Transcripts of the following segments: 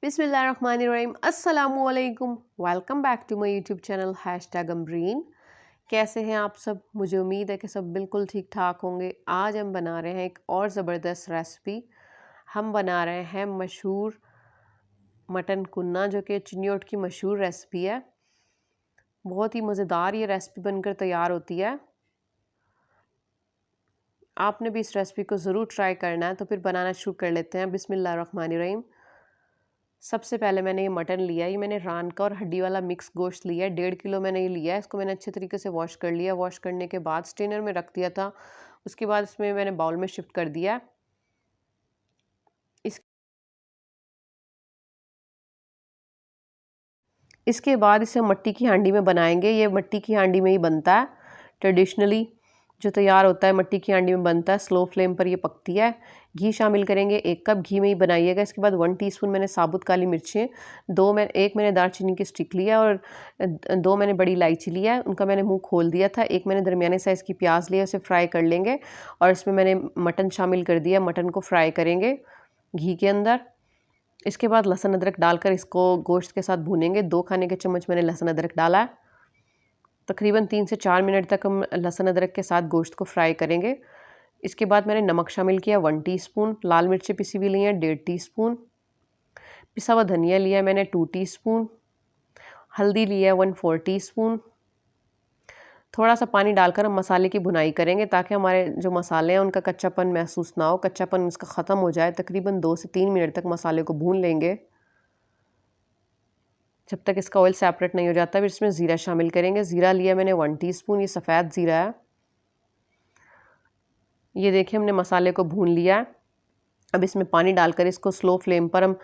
बिस्मिल्लाहिर्रहमानिर्रहीम अस्सलामुअलैकुम। Welcome back to my YouTube channel #Amreen. कैसे हैं आप सब? मुझे उम्मीद है कि सब बिल्कुल ठीक ठाक होंगे। आज हम बना रहे हैं एक और ज़बरदस्त रेसिपी। हम बना रहे हैं मशहूर मटन कुन्ना, जो कि चिन्योट की मशहूर रेसिपी है। बहुत ही मज़ेदार ये रेसिपी बनकर तैयार होती है। आपने भी इस रेसिपी को ज़रूर ट्राई करना है। तो फिर बनाना शुरू कर लेते हैं। बिस्मिल्लाहिर्रहमानिर्रहीम। सबसे पहले मैंने ये मटन लिया है। ये मैंने रान का और हड्डी वाला मिक्स गोश्त लिया है। 1.5 किलो मैंने ये लिया है। इसको मैंने अच्छे तरीके से वॉश कर लिया। वॉश करने के बाद स्ट्रेनर में रख दिया था। उसके बाद इसमें मैंने बाउल में शिफ्ट कर दिया। इस इसके बाद इसे मट्टी की हांडी में बनाएंगे। ये मट्टी की हांडी में ही बनता है ट्रेडिशनली। जो तैयार होता है मट्टी की हांडी में बनता है। स्लो फ्लेम पर ये पकती है। घी शामिल करेंगे। 1 कप घी में ही बनाइएगा। इसके बाद 1 टीस्पून मैंने साबुत काली मिर्चें, 1 मैंने दालचीनी की स्टिक लिया और 2 मैंने बड़ी इलायची लिया है। उनका मैंने मुंह खोल दिया था। 1 मैंने दरमियाने साइज़ की प्याज लिया, उसे फ्राई कर लेंगे। और इसमें मैंने मटन शामिल कर दिया। मटन को फ्राई करेंगे घी के अंदर। इसके बाद लहसुन अदरक डालकर इसको गोश्त के साथ भूनेंगे। 2 खाने के चम्मच मैंने लहसुन अदरक डाला है। तकरीबन 3 से 4 मिनट तक हम लहसुन अदरक के साथ गोश्त को फ्राई करेंगे। इसके बाद मैंने नमक शामिल किया 1 टीस्पून, लाल मिर्चें पिसी हुई ली हैं 1.5 टीस्पून, पिसा हुआ धनिया लिया मैंने 2 टीस्पून, हल्दी लिया 1/4 टीस्पून। थोड़ा सा पानी डालकर हम मसाले की भुनाई करेंगे ताकि हमारे जो मसाले हैं उनका कच्चापन महसूस ना हो। कच्चापन उसका ख़त्म हो जाए। तकरीबन 2 से 3 मिनट तक मसाले को भून लेंगे जब तक इसका ऑयल सेपरेट नहीं हो जाता। फिर इसमें ज़ीरा शामिल करेंगे। ज़ीरा लिया मैंने 1 टीस्पून, ये सफ़ेद ज़ीरा है। ये देखिए हमने मसाले को भून लिया है। अब इसमें पानी डालकर इसको स्लो फ्लेम पर हम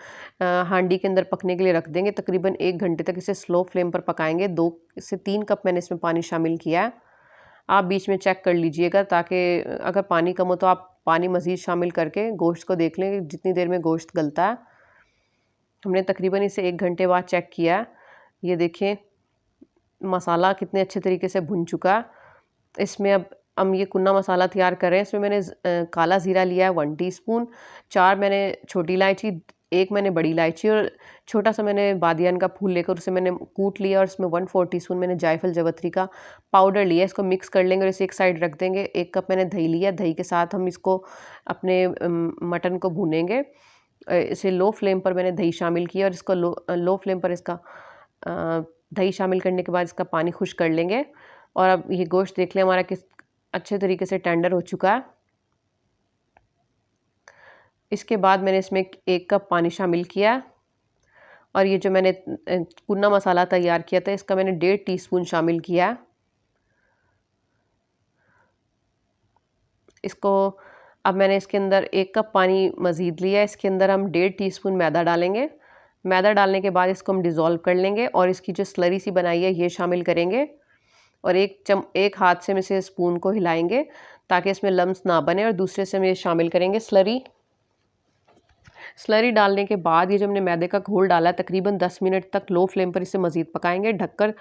हांडी के अंदर पकने के लिए रख देंगे। तकरीबन 1 घंटे तक इसे स्लो फ्लेम पर पकाएंगे। 2 से 3 कप मैंने इसमें पानी शामिल किया है। आप बीच में चेक कर लीजिएगा ताकि अगर पानी कम हो तो आप पानी मज़ीद शामिल करके गोश्त को देख लें जितनी देर में गोश्त गलता है। हमने तकरीबन इसे 1 घंटे बाद चेक किया। ये देखें मसाला कितने अच्छे तरीके से भुन चुका। इसमें अब हम ये कुन्ना मसाला तैयार कर रहे हैं। इसमें मैंने काला ज़ीरा लिया है 1 टीस्पून, 4 मैंने छोटी इलायची, 1 मैंने बड़ी इलायची और छोटा सा मैंने बादियान का फूल लेकर उसे मैंने कूट लिया। और इसमें 1/4 टीस्पून मैंने जायफल जवत्री का पाउडर लिया। इसको मिक्स कर लेंगे और इसे एक साइड रख देंगे। 1 कप मैंने दही लिया। दही के साथ हम इसको अपने मटन को भूनेंगे। इसे लो फ्लेम पर मैंने दही शामिल किया और इसको लो फ्लेम पर इसका दही शामिल करने के बाद इसका पानी खुश कर लेंगे। और अब ये गोश्त देख लें हमारा किस अच्छे तरीके से टेंडर हो चुका है। इसके बाद मैंने इसमें 1 कप पानी शामिल किया और ये जो मैंने कुन्ना मसाला तैयार किया था इसका मैंने 1.5 टीस्पून शामिल किया। इसको अब मैंने इसके अंदर 1 कप पानी मज़ीद लिया। इसके अंदर हम 1.5 टीस्पून मैदा डालेंगे। मैदा डालने के बाद इसको हम डिज़ोल्व कर लेंगे और इसकी जो स्लरी सी बनाई है ये शामिल करेंगे। और एक हाथ से हम इसे स्पून को हिलाएंगे ताकि इसमें लम्स ना बने और दूसरे से हम ये शामिल करेंगे स्लरी डालने के बाद ये जो हमने मैदे का घोल डाला है तकरीबन 10 मिनट तक लो फ्लेम पर इसे मज़ीद पकाएंगे ढककर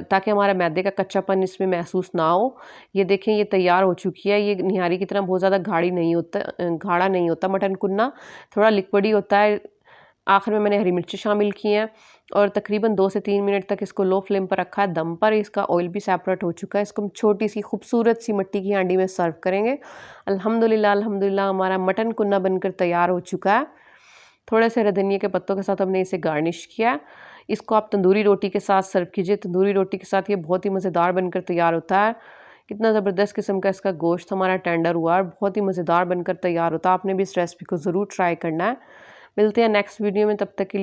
ताकि हमारा मैदे का कच्चापन इसमें महसूस ना हो। ये देखें ये तैयार हो चुकी है। ये निहारी की तरह बहुत ज़्यादा गाढ़ा नहीं होता मटन कुन्ना, थोड़ा लिक्विडी होता है। आखिर में मैंने हरी मिर्ची शामिल की हैं और तकरीबन 2 से 3 मिनट तक इसको लो फ्लेम पर रखा है दम पर। इसका ऑयल भी सेपरेट हो चुका है। इसको हम छोटी सी खूबसूरत सी मिट्टी की हांडी में सर्व करेंगे। अल्हम्दुलिल्लाह अल्हम्दुलिल्लाह हमारा मटन कुन्ना बनकर तैयार हो चुका है। थोड़े से धनिया के पत्तों के साथ हमने इसे गार्निश किया। इसको आप तंदूरी रोटी के साथ सर्व कीजिए। तंदूरी रोटी के साथ ये बहुत ही मज़ेदार बनकर तैयार होता है। कितना ज़बरदस्त किस्म का इसका गोश्त हमारा टेंडर हुआ और बहुत ही मज़ेदार बनकर तैयार होता है। आपने भी इस रेसिपी को ज़रूर ट्राई करना है। मिलते हैं नेक्स्ट वीडियो में, तब तक के लिए